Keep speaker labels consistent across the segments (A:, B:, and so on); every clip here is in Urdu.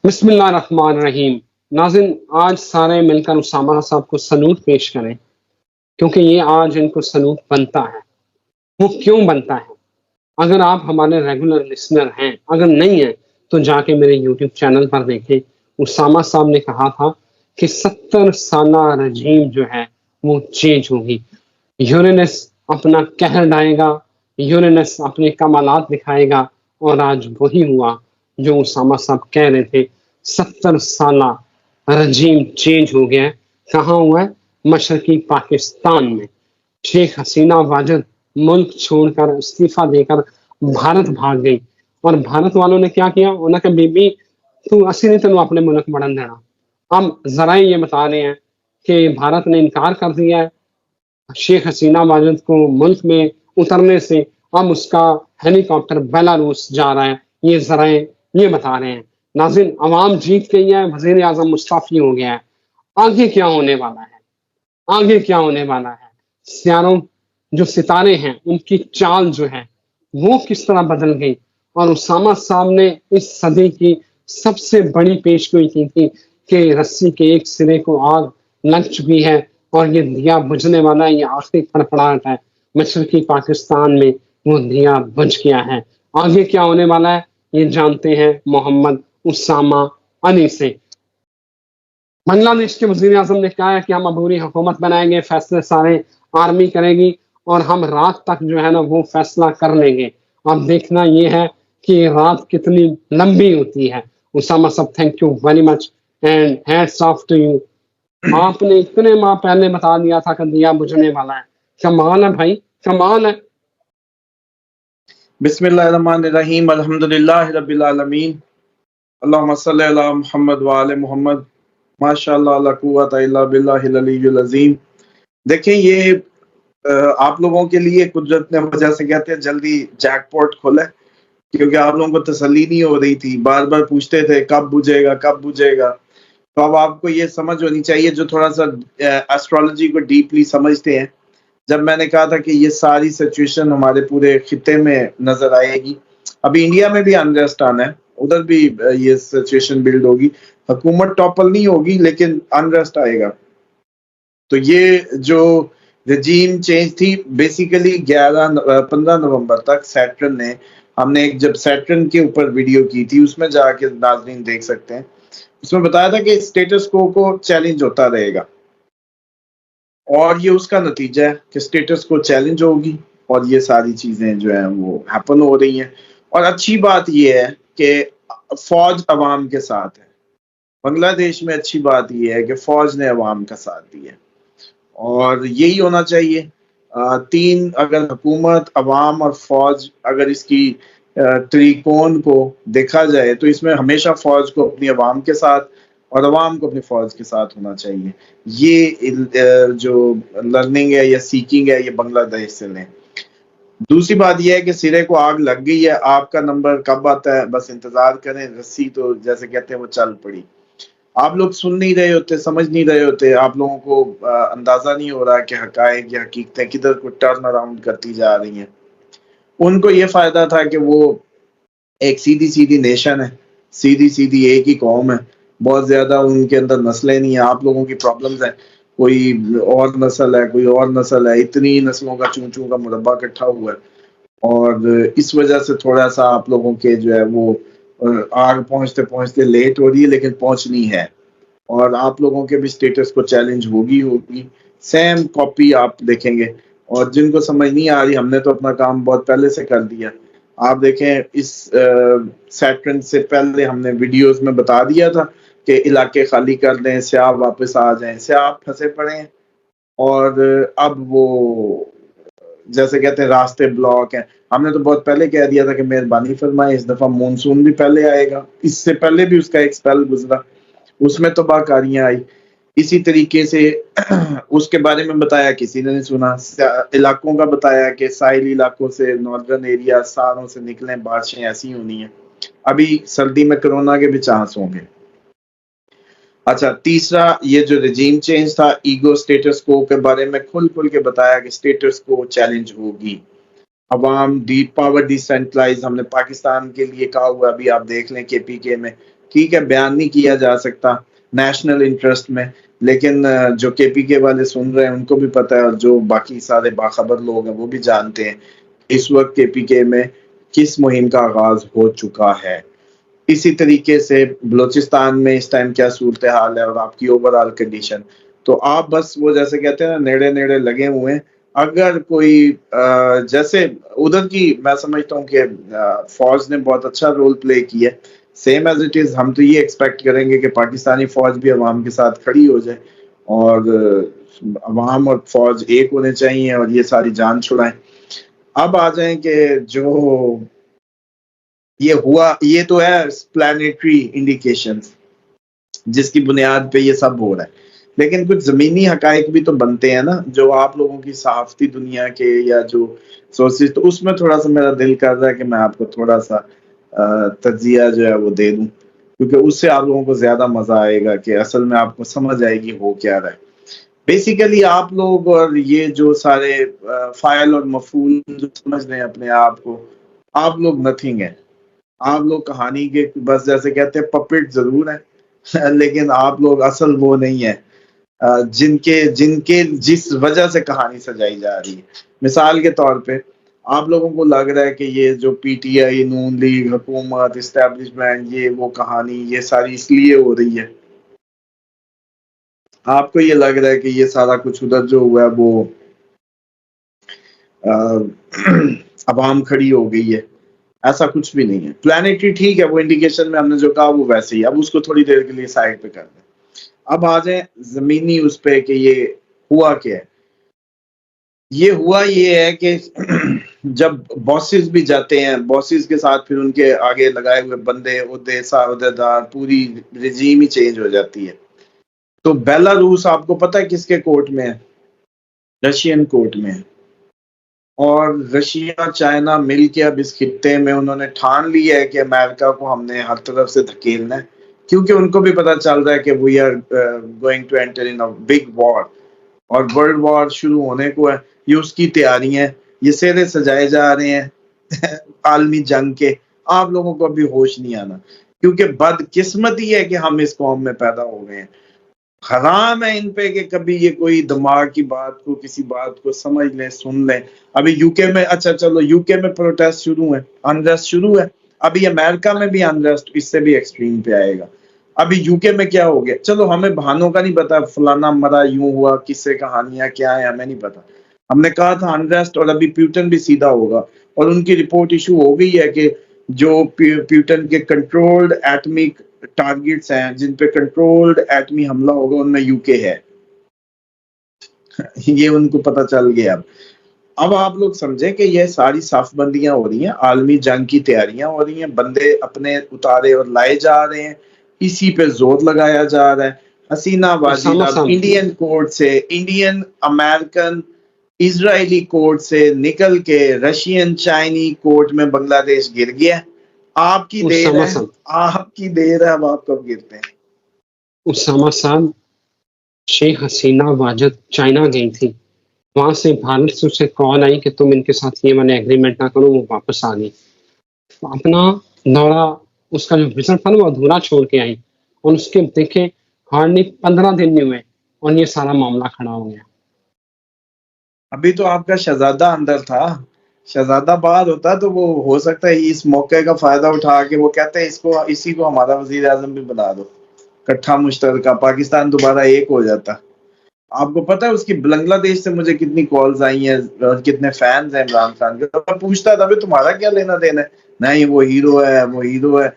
A: بسم اللہ الرحمن الرحیم۔ ناظرین، آج سارے مل کر اسامہ صاحب کو سلوٹ پیش کریں، کیونکہ یہ آج ان کو سلوٹ بنتا ہے۔ وہ کیوں بنتا ہے؟ اگر آپ ہمارے ریگولر لسنر ہیں، اگر نہیں ہیں تو جا کے میرے یوٹیوب چینل پر دیکھیں۔ اسامہ صاحب نے کہا تھا کہ 70 سالہ رجیم جو ہے وہ چینج ہوگی، یورینس اپنا قہر ڈائے گا، یورینس اپنے کمالات دکھائے گا، اور آج وہی ہوا جو اسامہ صاحب کہہ رہے تھے۔ 70 سالہ رجیم چینج ہو گیا ہے۔ کہاں ہوا ہے؟ مشرقی پاکستان میں۔ شیخ حسینہ واجد ملک چھوڑ کر استعفیٰ دے کر بھارت بھاگ گئی، اور بھارت والوں نے کیا کیا؟ انہوں نے کہا بی بی تو اسی نے تینوں اپنے ملک بڑھن دینا۔ ہم ذرائع یہ بتا رہے ہیں کہ بھارت نے انکار کر دیا ہے شیخ حسینہ واجد کو ملک میں اترنے سے۔ اب اس کا ہیلی کاپٹر بیلاروس جا رہا ہے۔ یہ ذرائع یہ بتا رہے ہیں۔ ناظرین، عوام جیت گئی ہے، وزیر اعظم مستعفی ہو گیا ہے۔ آگے کیا ہونے والا ہے؟ آگے کیا ہونے والا ہے؟ سیاروں جو ستارے ہیں ان کی چال جو ہے وہ کس طرح بدل گئی؟ اور اسامہ صاحب نے اس صدی کی سب سے بڑی پیشگوئی کی تھی کہ رسی کے ایک سرے کو آگ لگ چکی ہے اور یہ دیا بجھنے والا ہے، یہ آخری پھڑپڑاہٹ ہے۔ مشرقی پاکستان میں وہ دیا بجھ گیا ہے۔ آگے کیا ہونے والا ہے یہ جانتے ہیں محمد اسامہ علی سے۔ بنگلہ دیش کے وزیر اعظم نے کہا ہے کہ ہم عبوری حکومت بنائیں گے، فیصلے سارے آرمی کرے گی، اور ہم رات تک جو ہے نا وہ فیصلہ کر لیں گے۔ اب دیکھنا یہ ہے کہ یہ رات کتنی لمبی ہوتی ہے۔ اسامہ صاحب، thank you very much and hats of two you. آپ نے اتنے ماہ پہلے بتا دیا تھا کہ دیا بجھنے والا ہے۔ کمال ہے بھائی، کمال ہے۔
B: بسم اللہ الرحمن الرحیم، الحمدللہ رب العالمین، اللہم صلی علی محمد وآل محمد، ماشاءاللہ لا قوت الا باللہ العلی العظیم۔ دیکھیں، یہ آپ لوگوں کے لیے قدرت نے وجہ سے کہتے ہیں جلدی جیک پاٹ کھولے، کیونکہ آپ لوگوں کو تسلی نہیں ہو رہی تھی، بار بار پوچھتے تھے کب بجھے گا کب بجھے گا۔ تو اب آپ کو یہ سمجھ ہونی چاہیے جو تھوڑا سا ایسٹرالوجی کو ڈیپلی سمجھتے ہیں۔ جب میں نے کہا تھا کہ یہ ساری سچویشن ہمارے پورے خطے میں نظر آئے گی، ابھی انڈیا میں بھی انریسٹ آنا ہے، ادھر بھی یہ سچویشن بلڈ ہوگی، حکومت ٹاپل نہیں ہوگی لیکن انریسٹ آئے گا۔ تو یہ جو رجیم چینج تھی بیسیکلی 15 نومبر تک سیٹرن نے، ہم نے ایک جب سیٹرن کے اوپر ویڈیو کی تھی، اس میں جا کے ناظرین دیکھ سکتے ہیں، اس میں بتایا تھا کہ اسٹیٹس کو چیلنج ہوتا رہے گا، اور یہ اس کا نتیجہ ہے کہ اسٹیٹس کو چیلنج ہوگی اور یہ ساری چیزیں جو ہیں وہ ہیپن ہو رہی ہیں۔ اور اچھی بات یہ ہے کہ فوج عوام کے ساتھ ہے۔ بنگلہ دیش میں اچھی بات یہ ہے کہ فوج نے عوام کا ساتھ دیا، اور یہی ہونا چاہیے۔ تین اگر حکومت، عوام اور فوج، اگر اس کی تریکون کو دیکھا جائے تو اس میں ہمیشہ فوج کو اپنی عوام کے ساتھ اور عوام کو اپنی فوج کے ساتھ ہونا چاہیے۔ یہ جو لرننگ ہے یا سیکنگ ہے یہ بنگلہ دیش سے لیں۔ دوسری بات یہ ہے کہ سرے کو آگ لگ گئی ہے، آپ کا نمبر کب آتا ہے بس انتظار کریں، رسی تو جیسے کہتے ہیں وہ چل پڑی۔ آپ لوگ سن نہیں رہے ہوتے، سمجھ نہیں رہے ہوتے، آپ لوگوں کو اندازہ نہیں ہو رہا کہ حقائق یا حقیقتیں کدھر کو ٹرن اراؤنڈ کرتی جا رہی ہیں۔ ان کو یہ فائدہ تھا کہ وہ ایک سیدھی نیشن ہے، سیدھی ایک ہی قوم ہے، بہت زیادہ ان کے اندر نسلیں نہیں ہیں۔ آپ لوگوں کی پرابلمز ہیں، کوئی اور نسل ہے، کوئی اور نسل ہے، اتنی نسلوں کا چون کا مربع اکٹھا ہوا ہے، اور اس وجہ سے تھوڑا سا آپ لوگوں کے جو ہے وہ آگ پہنچتے لیٹ ہو رہی ہے، لیکن پہنچنی ہے، اور آپ لوگوں کے بھی سٹیٹس کو چیلنج ہوگی۔ سیم کاپی آپ دیکھیں گے، اور جن کو سمجھ نہیں آ رہی، ہم نے تو اپنا کام بہت پہلے سے کر دیا۔ آپ دیکھیں اس سیٹرن سے پہلے ہم نے ویڈیوز میں بتا دیا تھا کہ علاقے خالی کر دیں، سیاح واپس آ جائیں، سیاح پھنسے پڑے ہیں، اور اب وہ جیسے کہتے ہیں راستے بلاک ہیں۔ ہم نے تو بہت پہلے کہہ دیا تھا کہ مہربانی فرمائیں، اس دفعہ مونسون بھی پہلے آئے گا، اس سے پہلے بھی اس کا ایک سپیل گزرا، اس میں تباہ کاریاں آئی۔ اسی طریقے سے اس کے بارے میں بتایا، کسی نے نہیں سنا۔ علاقوں کا بتایا کہ ساحلی علاقوں سے، ناردرن ایریا ساروں سے نکلیں، بارشیں ایسی ہونی ہیں، ابھی سردی میں کرونا کے بھی چانس ہوں گے۔ اچھا، تیسرا یہ جو رجیم چینج تھا، ایگو سٹیٹس کو کے بارے میں کھل کے بتایا کہ سٹیٹس کو چیلنج ہوگی، عوام پاور ڈی سینٹرلائز، ہم نے پاکستان کے لیے کہا ہوا، ابھی آپ دیکھ لیں کے پی کے میں ٹھیک ہے بیان نہیں کیا جا سکتا نیشنل انٹرسٹ میں، لیکن جو کے پی کے والے سن رہے ہیں ان کو بھی پتہ ہے، اور جو باقی سارے باخبر لوگ ہیں وہ بھی جانتے ہیں اس وقت کے پی کے میں کس مہم کا آغاز ہو چکا ہے۔ اسی طریقے سے بلوچستان میں اس ٹائم کیا صورتحال ہے اور آپ کی اوور آل کنڈیشن، تو آپ بس وہ جیسے کہتے ہیں نا نیڑے نیڑے لگے ہوئے ہیں۔ اگر کوئی جیسے ادھر کی میں سمجھتا ہوں کہ فوج نے بہت اچھا رول پلے کیا ہے، سیم ایز اٹ از ہم تو یہ ایکسپیکٹ کریں گے کہ پاکستانی فوج بھی عوام کے ساتھ کھڑی ہو جائے، اور عوام اور فوج ایک ہونے چاہیے اور یہ ساری جان چھڑائیں۔ اب آ جائیں کہ جو یہ ہوا، یہ تو ہے پلانیٹری انڈیکیشن جس کی بنیاد پہ یہ سب ہو رہا ہے، لیکن کچھ زمینی حقائق بھی تو بنتے ہیں نا جو آپ لوگوں کی صحافتی دنیا کے یا جو سورسز، تو اس میں تھوڑا سا میرا دل کر رہا ہے کہ میں آپ کو تھوڑا سا تجزیہ جو ہے وہ دے دوں، کیونکہ اس سے آپ لوگوں کو زیادہ مزہ آئے گا کہ اصل میں آپ کو سمجھ آئے گی ہو کیا رہا ہے۔ بیسیکلی آپ لوگ اور یہ جو سارے فائل اور مفعول جو سمجھ رہے ہیں اپنے آپ کو، آپ لوگ نتھنگ ہیں، آپ لوگ کہانی کے بس جیسے کہتے ہیں پپٹ ضرور ہیں لیکن آپ لوگ اصل وہ نہیں ہیں جن کے جس وجہ سے کہانی سجائی جا رہی ہے۔ مثال کے طور پہ آپ لوگوں کو لگ رہا ہے کہ یہ جو P T I, Noon League, حکومت، اسٹیبلشمنٹ، یہ وہ کہانی یہ ساری اس لیے ہو رہی ہے، آپ کو یہ لگ رہا ہے کہ یہ سارا کچھ ادھر جو ہوا ہے وہ عوام کھڑی ہو گئی ہے، ایسا کچھ بھی نہیں ہے۔ پلانیٹری ٹھیک ہے وہ انڈیکیشن میں ہم نے جو کہا وہ ویسے ہی، اب اس کو تھوڑی دیر کے لیے سائڈ پہ کر دیں، اب آ جائیں زمینی اس پہ کہ یہ ہوا کیا ہے۔ یہ ہوا یہ ہے کہ جب باسز بھی جاتے ہیں، باسز کے ساتھ پھر ان کے آگے لگائے ہوئے بندے، عہدے دار، پوری رجیم ہی چینج ہو جاتی ہے۔ تو بیلاروس آپ کو پتہ ہے کس کے کورٹ میں ہے؟ رشین کورٹ میں ہے، اور رشیا چائنا مل کے اب اس خطے میں انہوں نے ٹھان لی ہے کہ امریکہ کو ہم نے ہر طرف سے دھکیلنا ہے، کیونکہ ان کو بھی پتہ چل رہا ہے کہ we are going to enter in a big war, اور ورلڈ وار شروع ہونے کو ہے، یہ اس کی تیاریاں ہیں، یہ سیرے سجائے جا رہے ہیں عالمی جنگ کے۔ آپ لوگوں کو ابھی ہوش نہیں آنا، کیونکہ بدقسمتی ہے کہ ہم اس قوم میں پیدا ہو گئے ہیں۔ حرام ہے ان پہ کہ کبھی یہ کوئی دماغ کی بات کو، کسی بات کو سمجھ لیں، سن لیں۔ ابھی یو کے میں، اچھا چلو یو کے میں پروٹیسٹ شروع ہے، انریسٹ شروع ہے، ابھی امریکہ میں بھی انریسٹ اس سے بھی ایکسٹریم پہ آئے گا۔ ابھی یو کے میں کیا ہو گیا، چلو ہمیں بہانوں کا نہیں پتا، فلانا مرا، یوں ہوا، کس سے کہانیاں کیا ہیں ہمیں نہیں پتا، ہم نے کہا تھا انریسٹ، اور ابھی پیوٹن بھی سیدھا ہوگا، اور ان کی رپورٹ ایشو ہو گئی ہے کہ جو پیوٹن کے کنٹرولڈ ایٹمک ٹارگیٹس ہیں، جن پہ کنٹرولڈ ایٹمی حملہ ہوگا، ان میں یو کے ہے یہ ان کو پتہ چل گیا۔ اب آپ لوگ سمجھیں کہ یہ ساری صف بندیاں ہو رہی ہیں، عالمی جنگ کی تیاریاں ہو رہی ہیں، بندے اپنے اتارے اور لائے جا رہے ہیں، اسی پہ زور لگایا جا رہا ہے۔ حسینہ واجد
A: اسامہ
B: اب
A: صاحب،
B: انڈین کورٹ سے، انڈین، امریکن، اسرائیلی کورٹ سے نکل کے رشین چائنی کورٹ میں بنگلہ دیش گر گیا۔ آپ کی دیر
A: اسامہ
B: ہے،
A: صاحب،
B: آپ کی دیر ہے، اب آپ کب گرتے ہیں؟
A: اسامہ صاحب، شیخ حسینہ واجد چائنا گئی تھی، وہاں سے بھارت سے اسے کال آئی کہ تم ان کے ساتھ یہ میں نے ایگریمنٹ نہ کرو، وہ واپس آ گئی، اپنا دورہ، اس کا جو وزٹ تھا نا وہ ادھورا چھوڑ کے آئی، اور اس کے دیکھے ہارڈلی 15 دن نہیں ہوئے اور یہ سارا معاملہ کھڑا ہو گیا۔
B: ابھی تو آپ کا شہزادہ اندر تھا، شہزادہ باہر ہوتا تو وہ ہو سکتا ہے اس موقع کا فائدہ اٹھا کے وہ کہتے ہیں اسی کو ہمارا وزیر اعظم بھی بنا دو، کٹھا مشترکہ، پاکستان دوبارہ ایک ہو جاتا۔ آپ کو پتا ہے اس کی بنگلہ دیش سے مجھے کتنی کالز آئی ہیں اور کتنے فینز ہیں عمران خان کے، میں پوچھتا تھا بھائی تمہارا کیا لینا دینا ہے، نہیں وہ ہیرو ہے، وہ ہیرو ہے۔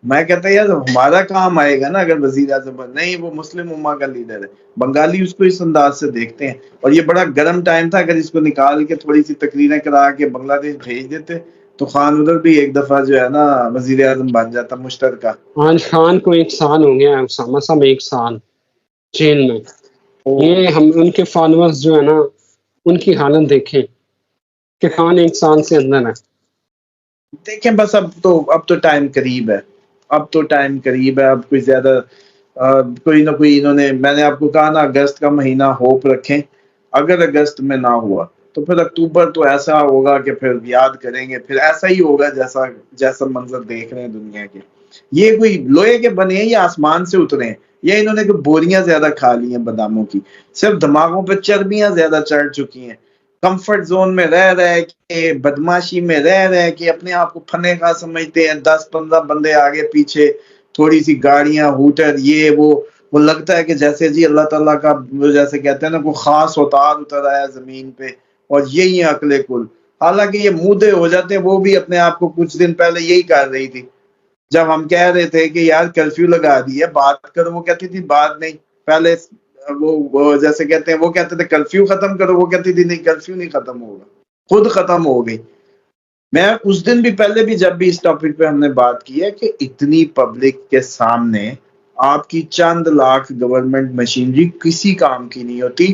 B: میں کہتا یار ہمارا کام آئے گا نا اگر وزیر اعظم نہیں، وہ مسلم امہ کا لیڈر ہے، بنگالی اس کو اس انداز سے دیکھتے ہیں، اور یہ بڑا گرم ٹائم تھا، اگر اس کو نکال کے تھوڑی سی تقریریں کرا کے بنگلہ دیش بھیج دیتے تو خان ادھر بھی ایک دفعہ جو ہے نا وزیر اعظم بن جاتا مشترکہ۔
A: آج خان کو 1 سال ہو گیا ہے، اسامہ صاحب 1 سال جیل میں۔ یہ ہم ان کے فالوورز جو ہے نا ان کی حالت دیکھیں کہ خان 1 سال سے اندر ہے۔
B: دیکھیں بس اب تو ٹائم قریب ہے، اب تو ٹائم قریب ہے، اب کوئی زیادہ کوئی نہ کوئی انہوں نے، میں نے آپ کو کہا نا اگست کا مہینہ ہوپ رکھیں، اگر اگست میں نہ ہوا تو پھر اکتوبر تو ایسا ہوگا کہ پھر یاد کریں گے، پھر ایسا ہی ہوگا جیسا منظر دیکھ رہے ہیں دنیا کے۔ یہ کوئی لوہے کے بنے ہیں یا آسمان سے اترے ہیں، یا انہوں نے کوئی بوریاں زیادہ کھا لی ہیں باداموں کی، صرف دماغوں پہ چربیاں زیادہ چڑھ چکی ہیں، کمفرٹ زون میں رہ کے، بدماشی میں رہ کے اپنے آپ کو فنے کا سمجھتے ہیں، 10-15 بندے آگے پیچھے، تھوڑی سی گاڑیاں، ہوٹر، یہ وہ لگتا ہے کہ جیسے جی اللہ تعالیٰ کا جیسے کہتے ہیں نا کوئی خاص اوتار اتر آیا زمین پہ، اور یہی ہے عقل کل۔ حالانکہ یہ مودے ہو جاتے ہیں، وہ بھی اپنے آپ کو کچھ دن پہلے یہی کر رہی تھی جب ہم کہہ رہے تھے کہ یار کرفیو لگا دی ہے، بات کرو، وہ کہتی تھی بات نہیں، پہلے وہ جیسے کہتے ہیں، وہ کہتے تھے کرفیو ختم کرو، وہ کہتی تھی نہیں کرفیو نہیں ختم ہوگا، خود ختم ہو گئی۔ میں اس دن بھی پہلے بھی جب بھی اس ٹاپک پہ ہم نے بات کی ہے کہ اتنی پبلک کے سامنے آپ کی چند لاکھ گورنمنٹ مشینری کسی کام کی نہیں ہوتی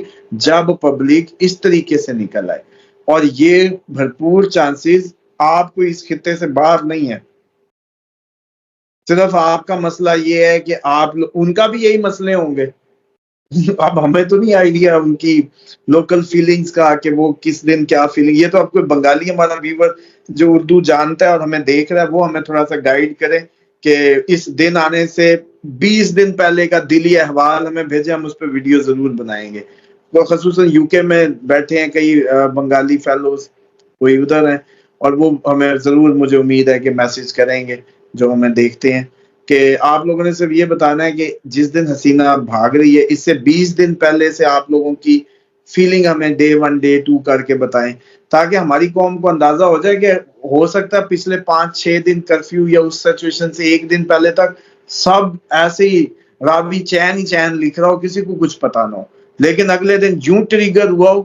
B: جب پبلک اس طریقے سے نکل آئے، اور یہ بھرپور چانسز آپ کو اس خطے سے باہر نہیں ہے، صرف آپ کا مسئلہ یہ ہے کہ آپ ان کا بھی یہی مسئلے ہوں گے۔ اب ہمیں تو نہیں آئیڈیا ان کی لوکل فیلنگز کا کہ وہ کس دن کیا فیلنگ، یہ تو اب کوئی بنگالی ہمارا ویور جو اردو جانتا ہے اور ہمیں دیکھ رہا ہے وہ ہمیں تھوڑا سا گائیڈ کرے کہ اس دن آنے سے 20 دن پہلے کا دلی احوال ہمیں بھیجے، ہم اس پہ ویڈیو ضرور بنائیں گے۔ تو خصوصاً یو کے میں بیٹھے ہیں کئی بنگالی فیلوز، کوئی ادھر ہیں، اور وہ ہمیں ضرور، مجھے امید ہے کہ میسج کریں گے جو ہمیں دیکھتے ہیں، کہ آپ لوگوں نے صرف یہ بتانا ہے کہ جس دن حسینہ بھاگ رہی ہے اس سے 20 دن پہلے سے آپ لوگوں کی فیلنگ ہمیں Day 1 Day 2 کر کے بتائیں، تاکہ ہماری قوم کو اندازہ ہو جائے کہ ہو سکتا ہے پچھلے 5-6 دن کرفیو یا اس سچویشن سے ایک دن پہلے تک سب ایسے ہی راوی چین ہی چین لکھ رہا ہو، کسی کو کچھ پتا نہ ہو، لیکن اگلے دن یوں ٹریگر ہوا ہو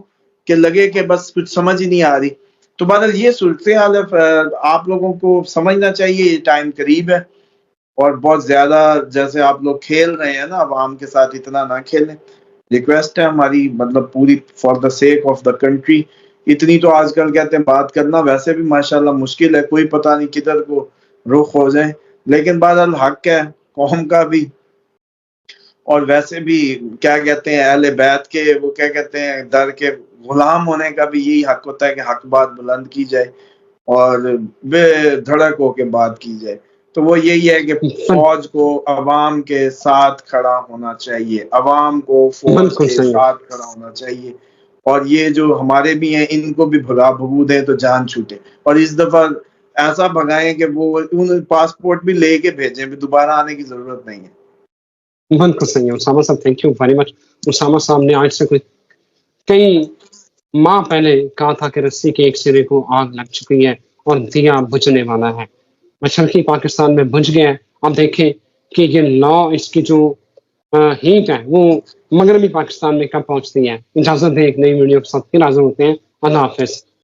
B: کہ لگے کہ بس کچھ سمجھ ہی نہیں آ رہی۔ تو بہرحال یہ صورتحال ہے، آپ لوگوں کو سمجھنا چاہیے یہ ٹائم قریب ہے، اور بہت زیادہ جیسے آپ لوگ کھیل رہے ہیں نا عوام کے ساتھ، اتنا نہ کھیلیں، ریکویسٹ ہے ہماری، مطلب پوری for the sake of the country. اتنی تو آج کل کہتے ہیں بات کرنا ویسے بھی ماشاءاللہ مشکل ہے، کوئی پتہ نہیں کدھر کو رخ ہو جائے، لیکن بہرحال حق ہے قوم کا بھی، اور ویسے بھی کیا کہتے ہیں اہل بیت کے وہ کیا کہتے ہیں در کے غلام ہونے کا بھی یہی حق ہوتا ہے کہ حق بات بلند کی جائے اور بے دھڑک ہو کے بات کی جائے۔ تو وہ یہی ہے کہ فوج کو عوام کے ساتھ کھڑا ہونا چاہیے، عوام کو فوج
A: بالکل
B: کے
A: صحیح ہے،
B: ساتھ کھڑا ہونا چاہیے، اور یہ جو ہمارے بھی ہیں ان کو بھی بھگا بھگو دیں تو جان چھوٹے، اور اس دفعہ ایسا بھگائیں کہ وہ ان پاسپورٹ بھی لے کے بھیجیں، بھی دوبارہ آنے کی ضرورت نہیں ہے۔
A: بالکل صحیح ہے اسامہ صاحب، thank you very much. Usama صاحب نے آج سے کئی ماہ پہلے کہا تھا کہ رسی کے ایک سرے کو آگ لگ چکی ہے اور دیا بجھنے والا ہے، مشرقی پاکستان میں بجھ گیا ہے۔ اب دیکھیں کہ یہ لا اس کی جو ہیٹ ہے وہ مغربی پاکستان میں کب پہنچتی ہے۔ اجازت دیں ایک نئی ویڈیو کے ساتھ پھر حاضر ہوتے ہیں، اللہ حافظ۔